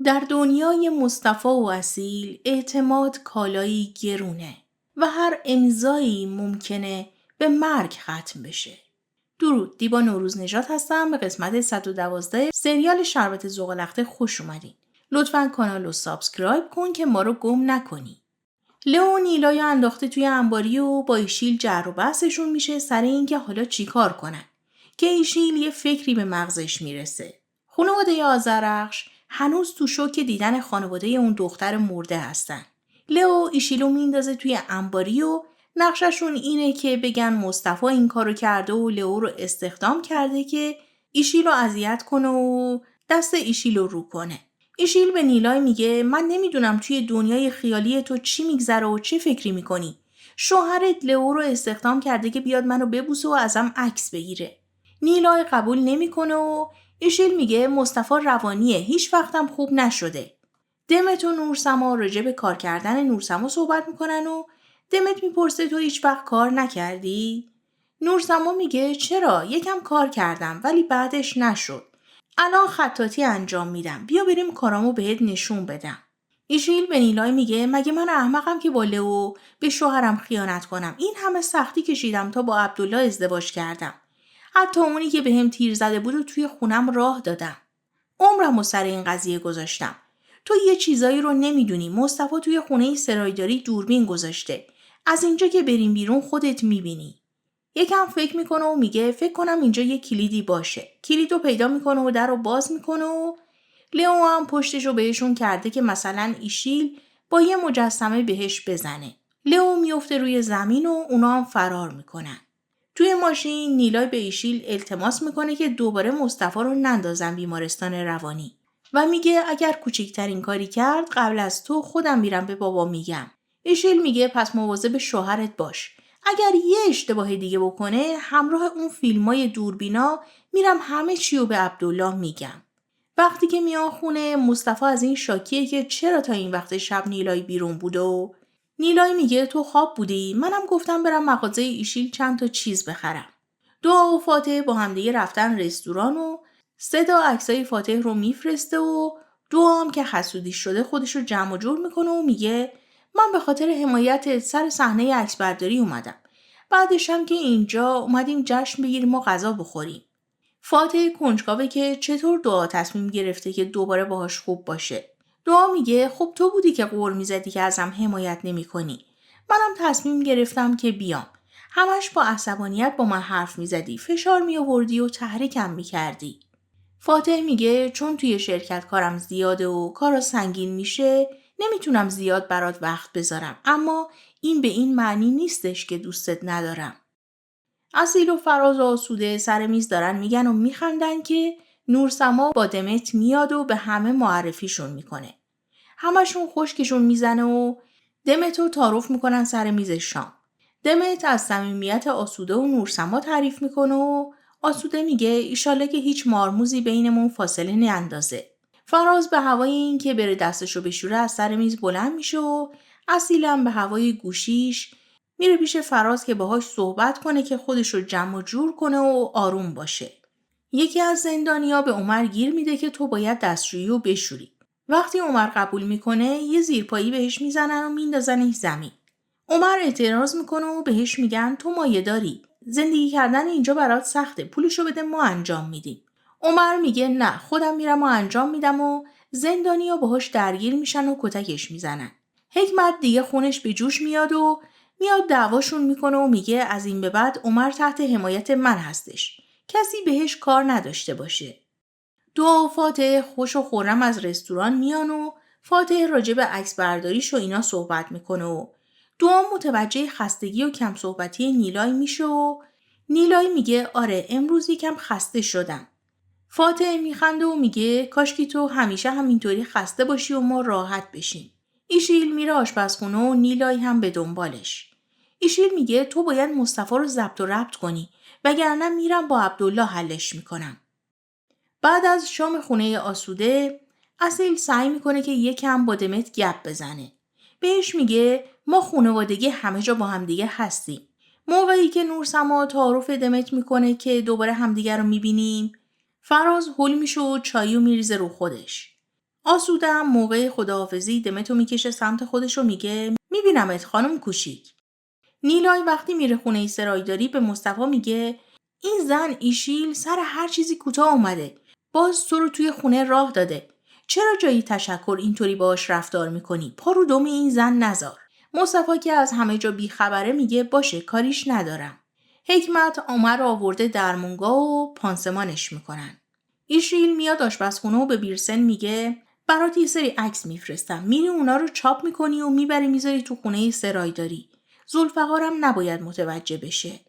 در دنیای مصطفی و اصیل اعتماد کالایی گرونه و هر امضایی ممکنه به مرگ ختم بشه. درود، دیبا نوروز نژاد هستم. به قسمت 112 سریال شربت ذوق‌الخته خوش اومدین. لطفاً کانال رو سابسکرایب کن که ما رو گم نکنی. لئو نیلای انداخته توی انباری و با ایشیل جر و بحثشون میشه سر اینکه حالا چیکار کنن که ایشیل یه فکری به مغزش میرسه. خانواده آذرخش هنوز تو شوک دیدن خانواده اون دختر مرده هستن. لئو ایشیلو میندازه توی انباری و نقششون اینه که بگن مصطفی این کارو کرده و لئو رو استخدام کرده که ایشیلو اذیت کنه و دست ایشیلو رو کنه. ایشیل به نیلای میگه من نمیدونم توی دنیای خیالی تو چی میگذره و چه فکری میکنی. شوهرت لئو رو استخدام کرده که بیاد منو ببوسه و ازم عکس بگیره. نیلای قبول نمیکنه و ایشیل میگه مصطفی روانیه، هیچ وقتم خوب نشده. دمت و نورسما راجع به کار کردن نورسما صحبت میکنن و دمت میپرسه تو هیچ وقت کار نکردی؟ نورسما میگه چرا؟ یکم کار کردم ولی بعدش نشد. الان خطاطی انجام میدم. بیا بریم کارامو بهت نشون بدم. ایشیل به نیلای میگه مگه من احمقم که با لئو به شوهرم خیانت کنم؟ این همه سختی کشیدم تا با عبدالله ازدواج کردم. حتی اونی که بهم تیر زده بود و توی خونم راه دادم. عمرمو سر این قضیه گذاشتم. تو یه چیزایی رو نمیدونی. مصطفی توی خونه سرایداری دوربین گذاشته. از اینجا که بریم بیرون خودت میبینی. یکم فکر میکنه و میگه فکر کنم اینجا یه کلیدی باشه. کلیدو پیدا میکنه و در رو باز میکنه و لئو هم پشتشو بهشون کرده که مثلا ایشیل با یه مجسمه بهش بزنه. لئو میفته روی زمین و اونا هم فرار میکنن. توی ماشین نیلای به ایشیل التماس میکنه که دوباره مصطفی رو نندازن بیمارستان روانی و میگه اگر کوچکترین کاری کرد قبل از تو خودم میرم به بابا میگم. ایشیل میگه پس مواظب شوهرت باش. اگر یه اشتباه دیگه بکنه همراه اون فیلمای دوربینا میرم همه چیو به عبدالله میگم. وقتی که میان خونه مصطفی از این شاکیه که چرا تا این وقت شب نیلای بیرون بوده و نیلای میگه تو خواب بودی؟ منم گفتم برم مغازه ایشیل چند تا چیز بخرم. دعا و فاتح با همدیگه رفتن رستوران و 3 تا عکسای فاتح رو میفرسته و دعا هم که حسودی شده خودش رو جمع و جور میکنه و میگه من به خاطر حمایت سر صحنه عکس برداری اومدم. بعدش هم که اینجا اومدیم جشن بگیریم و غذا بخوریم. فاتح کنجکاوه که چطور دعا تصمیم گرفته که دوباره باهاش خوب باشه. دعا میگه خب تو بودی که قور میزدی که ازم حمایت نمی کنی. منم تصمیم گرفتم که بیام. همش با عصبانیت با من حرف میزدی. فشار می آوردی و تحریکم میکردی. فاتح میگه چون توی شرکت کارم زیاده و کارا سنگین میشه نمیتونم زیاد برات وقت بذارم. اما این به این معنی نیستش که دوستت ندارم. اصیل و فراز و آسوده سر میز دارن میگن و میخندن که نورسما با دمت میاد و به همه معرفیشون میکنه. همشون خشکشون میزنه و دمتو تعارف میکنن سر میز شام. دمت از صمیمیت آسوده و نورسما تعریف میکنه و آسوده میگه ایشاله که هیچ مارموزی بینمون فاصله نیندازه. فراز به هوای این که بره دستشو بشوره از سر میز بلند میشه و اصیلم به هوای گوشیش میره پیش فراز که باهاش صحبت کنه که خودشو جمع و جور کنه و آروم باشه. یکی از زندانیا به عمر گیر میده که تو باید دستشویی رو بشوری. وقتی عمر قبول میکنه یه زیرپایی بهش میزنن و میندازنش زمین. عمر اعتراض میکنه و بهش میگن تو مایه داری. زندگی کردن اینجا برات سخته. پولشو بده ما انجام میدیم. عمر میگه نه خودم میرم و انجام میدم و زندانیا باهاش درگیر میشن و کتکش میزنن. حکمت دیگه خونش به جوش میاد و میاد دعواشون میکنه و میگه از این به بعد عمر تحت حمایت من هستش. کسی بهش کار نداشته باشه. دعا و فاتح خوش و خورم از رستوران میان و فاتح راجع به عکس برداریش و اینا صحبت میکنه و دعا متوجه خستگی و کم صحبتی نیلای میشه و نیلای میگه آره امروز یکم خسته شدم. فاتح میخنده و میگه کاشکی تو همیشه همینطوری خسته باشی و ما راحت بشیم. ایشیل میره آشپزخونه و نیلای هم به دنبالش. ایشیل میگه تو باید مصطفی رو ضبط و ربط کنی وگرنه میرم با عبدالله حلش میکنم. بعد از شام خونه آسوده اصیل سعی میکنه که یکم با دمت گپ بزنه. بهش میگه ما خانوادگی همه جا با همدیگه هستیم. موقعی که نورسما تعارف دمت میکنه که دوباره همدیگه رو میبینیم فراز هول میشه و چاییو میریزه رو خودش. آسوده هم موقع خداحافظی دمتو میکشه سمت خودش و میگه میبینمت خانم کوچیک. نیلای وقتی میره خونه سرایداری به مصطفی میگه این زن ایشیل سر هر چیزی کوتاه اومده. باز تو رو توی خونه راه داده. چرا جایی تشکر اینطوری باهاش رفتار میکنی؟ پا رو دم این زن نذار. مصطفی که از همه جا بیخبره میگه باشه کاریش ندارم. حکمت عمر رو آورده درمونگاه و پانسمانش میکنن. ایشیل میاد آشپزخونه و به بیرسن میگه برات یه سری عکس میفرستم. میری اونا رو چاپ میکنی و میبری میذاری تو خونه سرایداری. ذوالفقارم نباید متوجه بشه.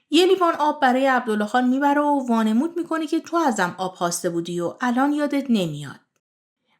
یه لیوان آب برای عبدالله خان میبره و وانمود میکنه که تو ازم آب خواسته بودی و الان یادت نمیاد.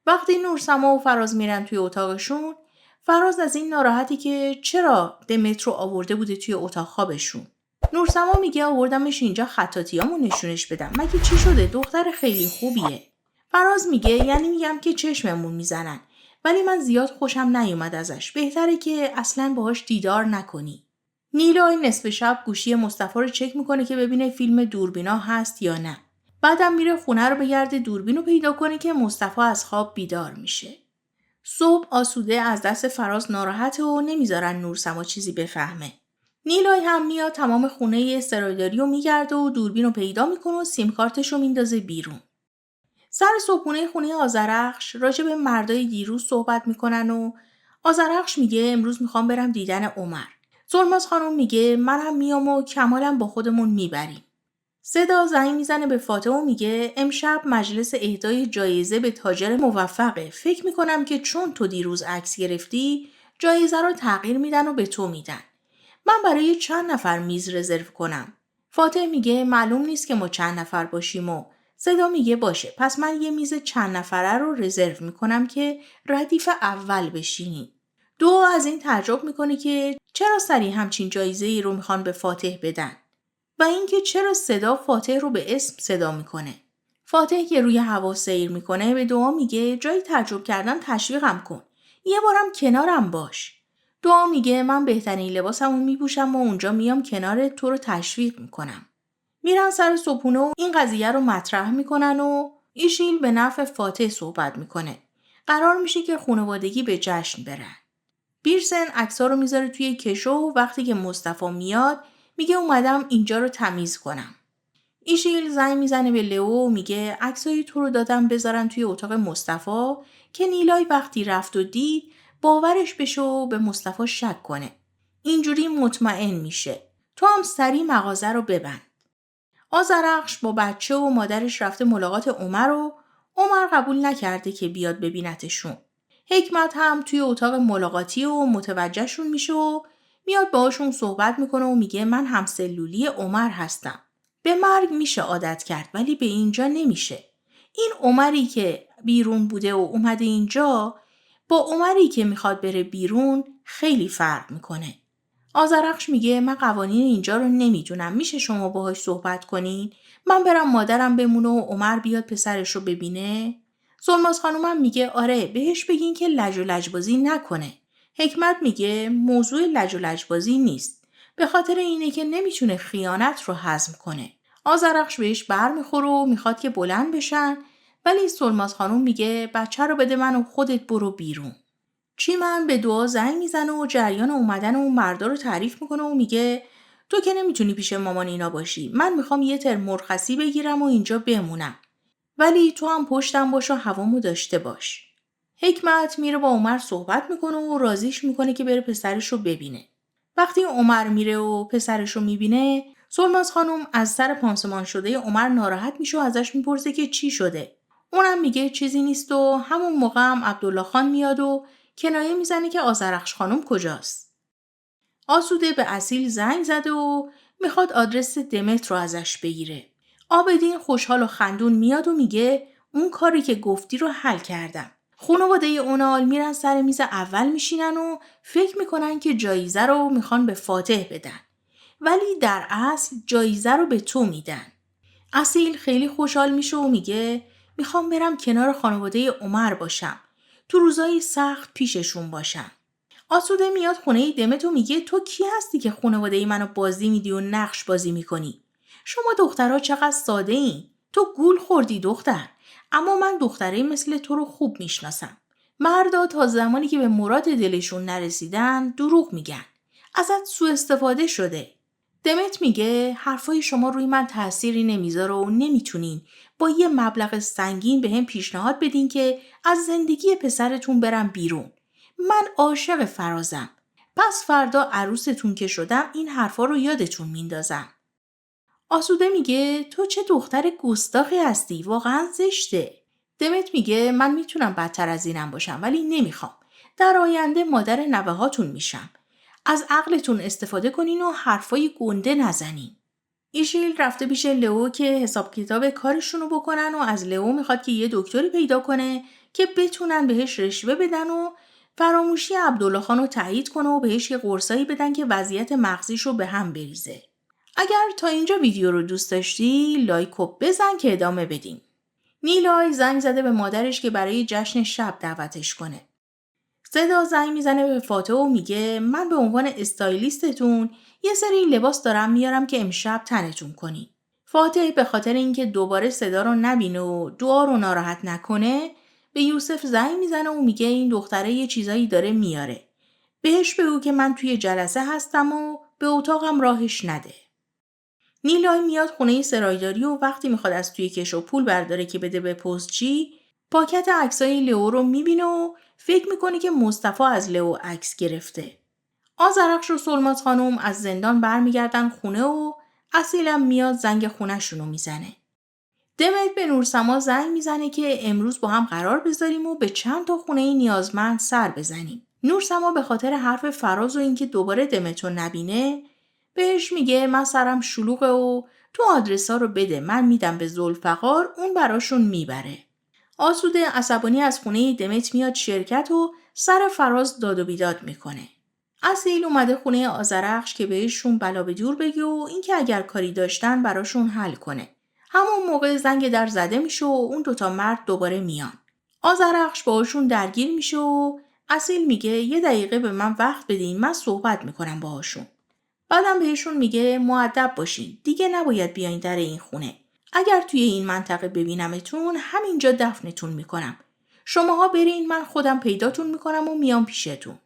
وقتی نورسما و فراز میرن توی اتاقشون، فراز از این ناراحتی که چرا دمت رو آورده بوده توی اتاق خوابشون. نورسما میگه آوردمش اینجا خطاطیامو نشونش بدم. مگه چی شده؟ دختر خیلی خوبیه. فراز میگه یعنی میگم که چشممون میزنن. ولی من زیاد خوشم نیومد ازش. بهتره که اصلاً باهاش دیدار نکنی. نیلای نصف شب گوشی مصطفی رو چک میکنه که ببینه فیلم دوربینا هست یا نه. بعدم میره خونه رو بگرده دوربین رو پیدا کنه که مصطفی از خواب بیدار میشه. صبح آسوده از دست فراز ناراحته و نمیذارن نورسما چیزی بفهمه. نیلای هم میاد تمام خونه سرایداری رو میگرده و دوربین رو پیدا میکنه و سیم کارتش رو میندازه بیرون. سر صبحونه خونه آذرخش راجع به مردای دیروز صحبت میکنن و آذرخش میگه امروز میخوام برم دیدن عمر. سرماز خانم میگه منم میام و کمالم با خودمون میبریم. صدا زنگ میزنه به فاطمه و میگه امشب مجلس اهدای جایزه به تاجر موفقه. فکر میکنم که چون تو دیروز عکس گرفتی جایزه رو تغییر میدن و به تو میدن. من برای چند نفر میز رزرو کنم. فاطمه میگه معلوم نیست که ما چند نفر باشیم و صدا میگه باشه پس من یه میز چند نفره رو رزرو میکنم که ردیف اول بشینیم. دو از این تعجب میکنه که چرا سریع همچین جایزه ای رو میخوان به فاتح بدن و اینکه چرا صدا فاتح رو به اسم صدا میکنه. فاتح که روی هوا سیر میکنه به دعا میگه جای تعجب کردن تشویقم کن. یه بارم کنارم باش. دعا میگه من بهترین لباسمو میپوشم و اونجا میام کنار تو رو تشویق میکنم. میرن سر صبحونه و این قضیه رو مطرح میکنن و ایشیل به نفع فاتح صحبت میکنه. قرار میشه که خانوادگی به جشن برن. بیرسن عکس‌ها رو میذاره توی کشو و وقتی که مصطفی میاد میگه اومدم اینجا رو تمیز کنم. ایشیل زنگ میزنه به لئو و میگه عکسای تو رو دادم بذارن توی اتاق مصطفی که نیلای وقتی رفت و دید باورش بشه و به مصطفی شک کنه. اینجوری مطمئن میشه. تو هم سریع مغازه رو ببند. آذرخش با بچه و مادرش رفته ملاقات عمر و عمر قبول نکرده که بیاد ببینتشون. حکمت هم توی اتاق ملاقاتی و متوجهشون میشه و میاد باهاشون صحبت میکنه و میگه من همسلولی عمر هستم. به مرگ میشه عادت کرد ولی به اینجا نمیشه. این عمری که بیرون بوده و اومده اینجا با عمری که میخواد بره بیرون خیلی فرق میکنه. آذرخش میگه من قوانین اینجا رو نمیدونم. میشه شما باهاش صحبت کنین؟ من برم مادرم بمونه و عمر بیاد پسرش رو ببینه؟ سلماز خانومم میگه آره بهش بگین که لج و لجبازی نکنه. حکمت میگه موضوع لج و لجبازی نیست. به خاطر اینه که نمیتونه خیانت رو هضم کنه. آذرخش بهش بر میخوره و میخواد که بلند بشن ولی سلماز خانوم میگه بچه رو بده من و خودت برو بیرون. چیمن به دعا زنگ میزنه و جریان اومدن اون مردا رو تعریف میکنه و میگه تو که نمیتونی پیش مامان اینا باشی. من میخوام یه ترم مرخصی بگیرم و اینجا بمونم. ولی تو هم پشتم باش و هوامو داشته باش. حکمت میره با عمر صحبت میکنه و راضیش میکنه که بره پسرش رو ببینه. وقتی عمر میره و پسرش رو میبینه سلماز خانم از سر پانسمان شده عمر ناراحت میشه و ازش میپرسه که چی شده. اونم میگه چیزی نیست و همون موقع هم عبدالله خان میاد و کنایه میزنه که آذرخش خانم کجاست. آسوده به اصیل زنگ زده و میخواد آدرس دمت رو ازش بگیره. آبدین خوشحال و خندون میاد و میگه اون کاری که گفتی رو حل کردم. خانواده اونال میرن سر میز اول میشینن و فکر میکنن که جایزه رو میخوان به فاتح بدن. ولی در اصل جایزه رو به تو میدن. اصیل خیلی خوشحال میشه و میگه میخوام برم کنار خانواده عمر باشم. تو روزای سخت پیششون باشم. آسوده میاد خونه دمت و میگه تو کی هستی که خانواده منو بازی میدی و نقش بازی میکنی؟ شما دخترها چقدر ساده این؟ تو گول خوردی دختر. اما من دختره مثل تو رو خوب میشناسم. مردا تا زمانی که به مراد دلشون نرسیدن دروغ میگن. ازت سوء استفاده شده. دمت میگه حرفای شما روی من تأثیری نمیذاره و نمیتونین با یه مبلغ سنگین به هم پیشنهاد بدین که از زندگی پسرتون برم بیرون. من عاشق فرازم. پس فردا عروستون که شدم این حرفا رو یادتون میندازم. آسوده میگه تو چه دختر گستاخی هستی، واقعا زشته. دمت میگه من میتونم بدتر از اینم باشم ولی نمیخوام. در آینده مادر نوه‌هاتون میشم. از عقلتون استفاده کنین و حرفای گنده نزنین. ایشیل رفته پیش لئو که حساب کتاب کارشونو بکنن و از لئو میخواد که یه دکتری پیدا کنه که بتونن بهش رشوه بدن و فراموشی عبدالله خانو تایید کنه و بهش یه قرصایی بدن که وضعیت مغزیشو به هم بریزه. اگر تا اینجا ویدیو رو دوست داشتی لایک و بزن که ادامه بدیم. نیلای زنگ زده به مادرش که برای جشن شب دعوتش کنه. صدا زنگ میزنه به فاتح و میگه من به عنوان استایلیستتون یه سری لباس دارم میارم که امشب تنتون کنین. فاتح به خاطر اینکه دوباره صدا رو نبینه و دعا رو ناراحت نکنه به یوسف زنگ میزنه و میگه این دختره یه چیزایی داره میاره. بهش بگو که من توی جلسه هستم و به اتاقم راهش نده. نیلای میاد خونه سرایداری و وقتی میخواد از توی کشو پول برداره که بده به پستچی، پاکت عکسای لئو رو میبینه و فکر میکنه که مصطفی از لئو عکس گرفته. آذرخش و سلماز خانم از زندان برمیگردن خونه و اصیلم میاد زنگ خونه‌شونو میزنه. دمت به نورسما زنگ میزنه که امروز با هم قرار بذاریم و به چند تا خونه نیازمند سر بزنیم. نورسما به خاطر حرف فراز و اینکه دوباره دمتو نبینه بهش میگه من سرم شلوغه و تو آدرسا رو بده من میدم به ذوالفقار اون براشون میبره. آسوده عصبانی از خونه دمت میاد شرکت و سر فراز داد و بیداد میکنه. اصیل اومده خونه آذرخش که بهشون بلا به دور بگه و اینکه اگر کاری داشتن براشون حل کنه. همون موقع زنگ در زده میشه و اون دوتا مرد دوباره میان. آذرخش باهاشون درگیر میشه و اصیل میگه یه دقیقه به من وقت بدین من صحبت میکنم باهاشون. بعدم بهشون میگه مؤدب باشین دیگه نباید بیاین در این خونه. اگر توی این منطقه ببینمتون همینجا دفنتون میکنم. شماها برین من خودم پیداتون میکنم و میام پیشتون.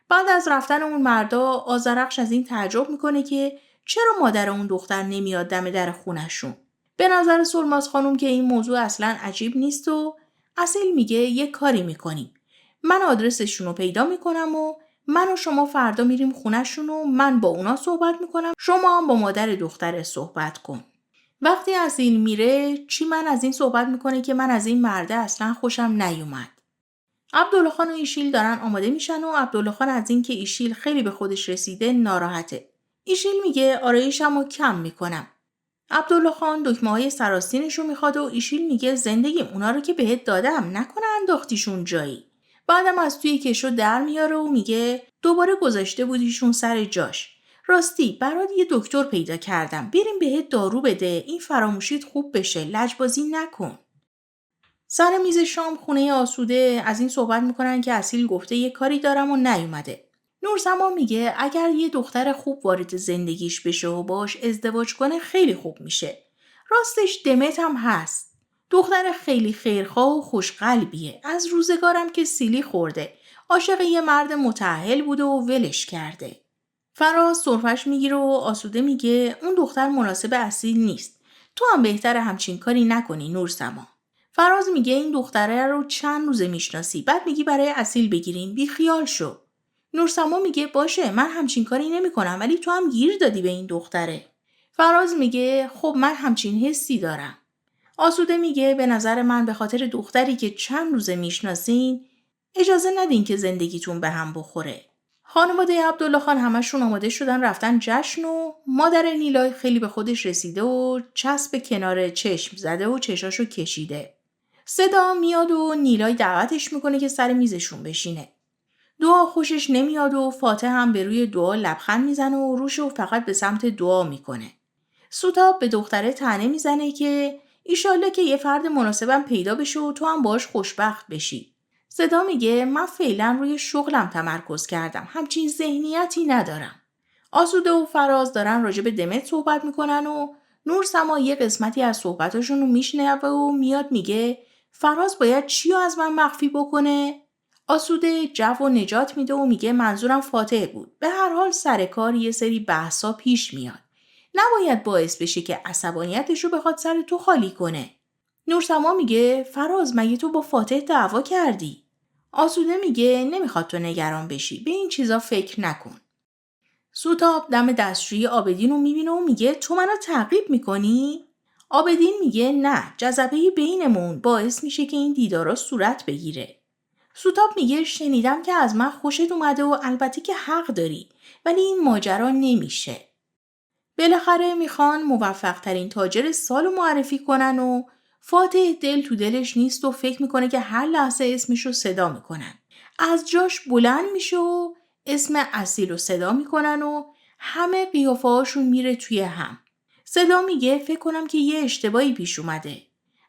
بعد از رفتن اون مردا آذرخش از این تعجب میکنه که چرا مادر اون دختر نمیاد دم در خونه‌شون. به نظر سلماز خانم که این موضوع اصلا عجیب نیست و اصیل میگه یه کاری میکنیم. من آدرسشون رو پیدا میکنم و من و شما فردا میریم خونه‌شون و من با اونا صحبت میکنم شما هم با مادر دختر صحبت کن. وقتی اصیل میره چیمن از این صحبت میکنه که من از این مرده اصلا خوشم نیومد. عبدالله خان و ایشیل دارن آماده میشن و عبدالله خان از این که ایشیل خیلی به خودش رسیده ناراحته. ایشیل میگه آرایشمو کم میکنم. عبدالله خان دکمه‌های سراستینشو میخواد و ایشیل میگه زندگیم اونا رو که بهت دادم نکنه انداختیشون جایی. بعدم از توی کشو در میاره و میگه دوباره گذاشته بودیشون سر جاش. راستی برات یه دکتر پیدا کردم بریم بهت دارو بده این فراموشیت خوب بشه لجبازی نکن. سر میز شام خونه آسوده از این صحبت میکنن که اصیل گفته یه کاری دارم و نیومده. نورسما میگه اگر یه دختر خوب وارد زندگیش بشه و باش ازدواج کنه خیلی خوب میشه. راستش دمت هم هست. دختر خیلی خیرخواه و خوشقلبیه. از روزگارم که سیلی خورده. عاشق یه مرد متأهل بوده و ولش کرده. فراز سرفش میگیره و آسوده میگه اون دختر مناسب اصیل نیست. تو هم بهتره همچین کاری نکنی نورسما. فراز میگه این دختره رو چند روزه میشناسی بعد میگی برای اصیل بگیرین بی خیال شو. نورسما میگه باشه من همچین کاری نمیکنم ولی تو هم گیر دادی به این دختره. فراز میگه خب من همچین حسی دارم. آسوده میگه به نظر من به خاطر دختری که چند روزه میشناسین اجازه ندین که زندگیتون به هم بخوره. خانواده عبدالله خان همشون آماده شدن رفتن جشن و مادر نیلای خیلی به خودش رسیده و چسب کنار چشم زده و چشاشو کشیده. صدا میاد و نیلای دعوتش میکنه که سر میزشون بشینه. دعا خوشش نمیاد و فاتح هم به روی دعا لبخند میزنه و روشو فقط به سمت دعا میکنه. سوتاب به دختره طعنه میزنه که ایشالله که یه فرد مناسبم پیدا بشه و تو هم باش خوشبخت بشی. صدا میگه من فعلا روی شغلم تمرکز کردم. همچین ذهنیتی ندارم. آسوده و فراز دارن راجع به دمت صحبت میکنن و نورسما یه قسمتی از صحبتاشون رو میشنوه و میاد میگه فراز باید چی رو از من مخفی بکنه؟ آسوده جو و نجات میده و میگه منظورم فاتح بود. به هر حال سر کار یه سری بحثا پیش میاد. نباید باعث بشه که عصبانیتش رو بخواد سر تو خالی کنه. نورسما میگه فراز مگه تو با فاتح دعوا کردی؟ آسوده میگه نمیخواد تو نگران بشی. به این چیزا فکر نکن. سوتاب دم دستشویی آبدین رو میبینه و میگه تو منو تعقیب میکنی؟ آبدین میگه نه، جذبه بینمون باعث میشه که این دیدارا صورت بگیره. سوتاب میگه شنیدم که از من خوشت اومده و البته که حق داری، ولی این ماجرا نمیشه. بالاخره میخوان موفق ترین تاجر سالو معرفی کنن و فاتح دل تو دلش نیست و فکر میکنه که هر لحظه اسمش رو صدا میکنن. از جاش بلند میشه و اسم اصیل رو صدا میکنن و همه قیافه هاشون میره توی هم. صدا میگه فکر کنم که یه اشتباهی پیش اومده.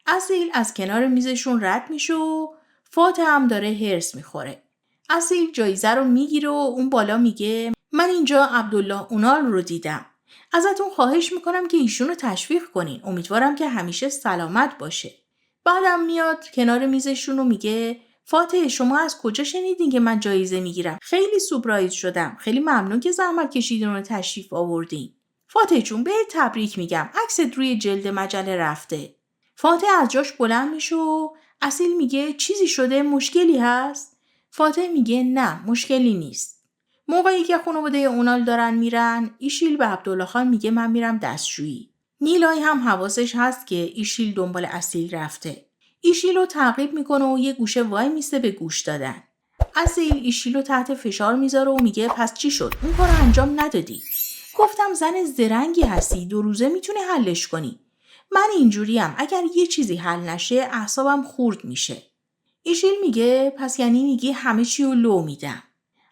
اصیل از کنار میزشون رد میشه و فاتح هم داره هرس میخوره. اصیل جایزه رو میگیره و اون بالا میگه من اینجا عبدالله اونال رو دیدم. ازتون خواهش میکنم که ایشون رو تشویق کنین. امیدوارم که همیشه سلامت باشه. بعدم میاد کنار میزشون و میگه فاتح شما از کجا شنیدین که من جایزه میگیرم؟ خیلی سورپرایز شدم. خیلی ممنون که زحمت کشیدین و تشریف آوردین. فاتح جون بهت تبریک میگم. عکست روی جلد مجله رفته. فاتح از جاش بلند میشه و اصیل میگه چیزی شده؟ مشکلی هست؟ فاتح میگه نه مشکلی نیست. موقعی که خانواده اونال دارن میرن، ایشیل به عبدالله خان میگه من میرم دستشویی. نیلای هم حواسش هست که ایشیل دنبال اصیل رفته. ایشیل رو تعقیب میکنه و یه گوشه وای میسته به گوش دادن. اصیل ایشیل رو تحت فشار میذاره و میگه پس چی شد؟ اون کارو انجام ندادی. گفتم زن زرنگی هستی، 2 روزه میتونی حلش کنی. من اینجوریم، اگر یه چیزی حل نشه اعصابم خورد میشه. ایشیل میگه پس یعنی میگی همه چی رو لو میدم.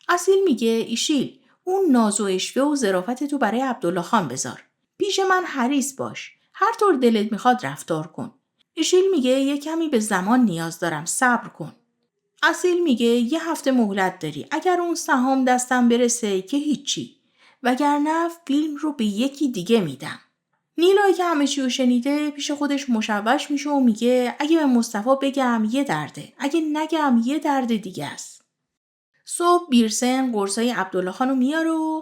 اصیل میگه ایشیل اون ناز و اشوه و ظرافت تو برای عبدالله خان بذار. پیش من حریص باش. هر طور دلت میخواد رفتار کن. ایشیل میگه یه کمی به زمان نیاز دارم، صبر کن. اصیل میگه 1 هفته مهلت داری. اگر اون سهام دستم برسه که هیچی. وگرنه فیلم رو به یکی دیگه میدم. نیلایی که همه چی رو شنیده پیش خودش مشوش میشه و میگه اگه به مصطفی بگم یه درده، اگه نگم یه درد دیگه است. صبح بیرسن قرصای عبدالله خان رو میاره و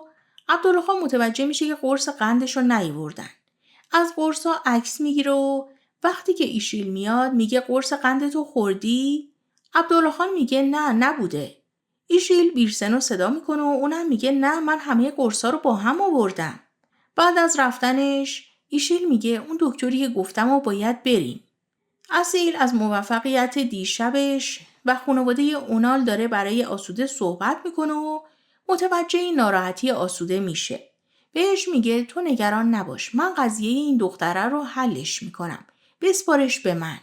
عبدالله خان متوجه میشه که قرص قندش رو نیاوردن. از قرصا عکس میگیره و وقتی که ایشیل میاد میگه قرص قندتو خوردی؟ عبدالله خان میگه نه نبوده. ایشیل بیرسن رو صدا میکنه و اونم میگه نه من همه قرصا رو با هم آوردم. بعد از رفتنش ایشیل میگه اون دکتری که گفتم و باید بریم. اصیل از موفقیت دیشبش و خانواده اونال داره برای آسوده صحبت میکنه و متوجه ناراحتی آسوده میشه. بهش میگه تو نگران نباش، من قضیه این دختره رو حلش میکنم. بسپارش به من.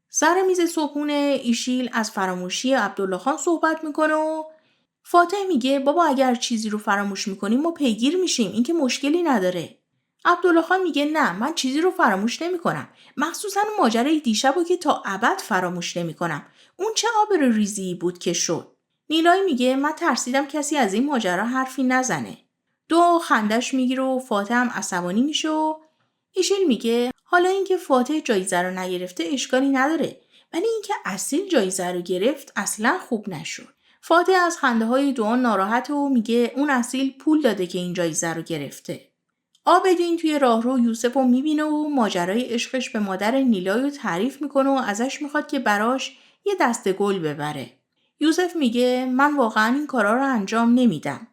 سر میز صبحونه ایشیل از فراموشی عبدالله خان صحبت میکنه و فاتح میگه بابا اگر چیزی رو فراموش میکنیم ما پیگیر میشیم، این که مشکلی نداره. عبدالله خان میگه نه من چیزی رو فراموش نمیکنم، مخصوصا اون ماجرای دیشبو که تا ابد فراموش نمیکنم. اون چه آبروریزی بود که شد. نیلای میگه من ترسیدم کسی از این ماجرا حرفی نزنه. دو خندش میگیره و فاتح هم عصبانی میشه و ایشیل میگه حالا اینکه فاتح جایزه رو نگرفته اشکالی نداره، ولی اینکه اصیل جایزه رو گرفت اصلا خوب نشد. فاتح از خنده های دوان ناراحت و میگه اون اصیل پول داده که این جایزه رو گرفته. آبدین توی راهرو یوسف رو میبینه و ماجرای عشقش به مادر نیلای رو تعریف میکنه و ازش میخواد که براش یه دسته گل ببره. یوسف میگه من واقعا این کارا رو انجام نمیدم،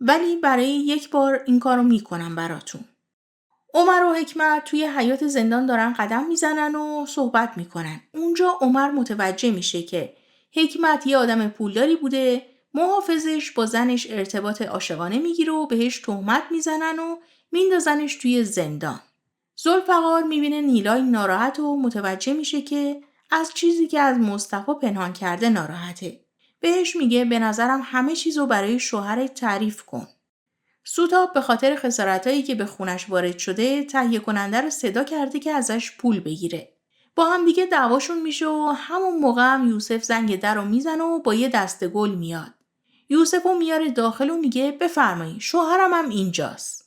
ولی برای 1 بار این کارو میکنم براتون. عمر و حکمت توی حیاط زندان دارن قدم میزنن و صحبت میکنن. اونجا عمر متوجه میشه که حکمت یه آدم پولداری بوده، محافظش با زنش ارتباط عاشقانه میگیره و بهش تهمت میزنن و میندازنش توی زندان. ذوالفقار میبینه نیلای ناراحت و متوجه میشه که از چیزی که از مصطفی پنهان کرده ناراحته. بهش میگه به نظرم همه چیزو برای شوهرت تعریف کن. سوتاب به خاطر خسارتایی که به خونش وارد شده تهیه کننده رو صدا کرده که ازش پول بگیره. با هم دیگه دعواشون میشه و همون موقع هم یوسف زنگ در رو میزنه و با یه دسته گل میاد. یوسف رو میاره داخل و میگه بفرمایید شوهرم هم اینجاست.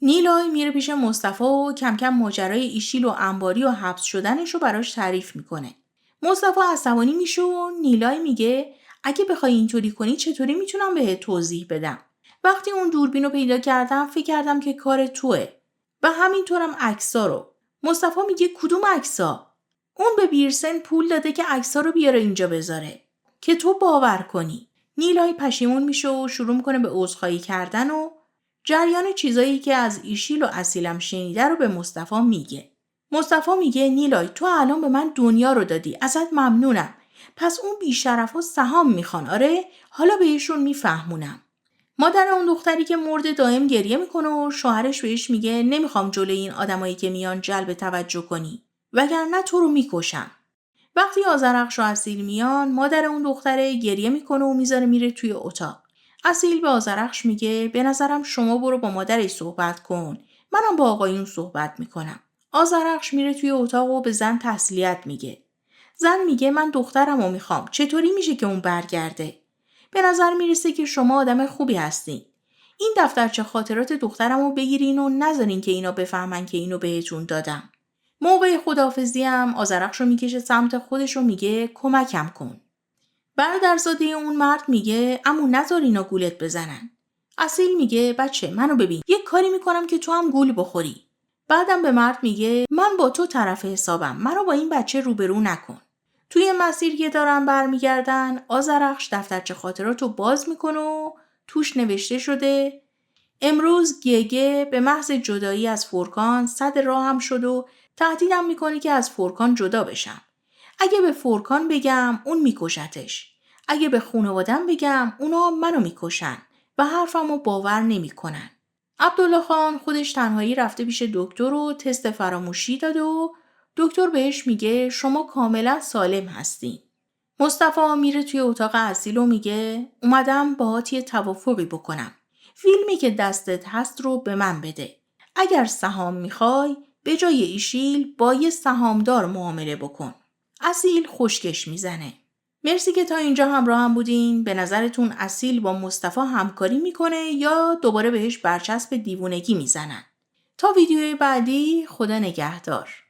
نیلای میره پیش مصطفی و کم کم ماجرای ایشیل و انباری و حبس شدنش رو براش تعریف میکنه. مصطفی عصبانی میشه و نیلای میگه اگه بخوای اینطوری کنی چطوری میتونم بهت توضیح بدم. وقتی اون دوربین رو پیدا کردم فکر کردم که کار توئه و همینطورم عکسا رو. مصطفی میگه کدوم عکسا؟ اون به بیرسن پول داده که عکسا رو بیاره اینجا بذاره که تو باور کنی. نیلای پشیمون میشه و شروع میکنه به عذرخواهی کردن و جریان چیزایی که از ایشیل و اصیلم شنیده رو به مصطفی میگه. مصطفی میگه نیلای تو الان به من دنیا رو دادی، ازت ممنونم. پس اون بیشرفا سهام میخوان، آره؟ حالا بهشون میفهمونم. مادر اون دختری که مرده دائم گریه میکنه و شوهرش بهش میگه نمیخوام جلوی این آدمایی که میان جلب توجه کنی وگرنه تو رو میکشم. وقتی آذرخش و اصیل میان مادر اون دختره گریه میکنه و میذاره میره توی اتاق. اصیل به آذرخش میگه به نظرم شما برو با مادرش صحبت کن، منم با آقایون صحبت میکنم. آذرخش میره توی اتاق و به زن تسلیت میگه. زن میگه من دخترمو میخوام، چطوری میشه که اون برگرده؟ به نظر میرسه که شما آدم خوبی هستین. این دفترچه خاطرات دخترمو بگیرین و نذارین که اینا بفهمن که اینو بهتون دادم. موقع خداحافظی هم آذرخش رو میکشه سمت خودش و میگه کمکم کن. برادرزاده اون مرد میگه عمو نذار اینا گولت بزنن. اصیل میگه بچه منو ببین، یه کاری میکنم که تو هم گول بخوری. بعدم به مرد میگه من با تو طرف حسابم، منو با این بچه روبرو نکن. توی مسیر که دارن برمیگردن آذرخش دفترچه خاطرات رو باز میکنه و توش نوشته شده امروز گگه به محض جدایی از فورکان صد راهم شد و تهدیدم میکنه که از فورکان جدا بشم. اگه به فورکان بگم اون میکشتش. اگه به خانوادم بگم اونا منو میکشن و حرفمو باور نمیکنن. عبدالله خان خودش تنهایی رفته پیش دکتر و تست فراموشی داده و دکتر بهش میگه شما کاملا سالم هستین. مصطفی میره توی اتاق اصیل و میگه اومدم باهات یه توافقی بکنم. فیلمی که دستت هست رو به من بده. اگر سهام میخوای به جای ایشیل با یه سهامدار معامله بکن. اصیل خشکش میزنه. مرسی که تا اینجا همراه هم بودین. به نظرتون اصیل با مصطفی همکاری میکنه یا دوباره بهش برچسب دیوونگی میزنن؟ تا ویدیوی بعدی خدا نگهدار.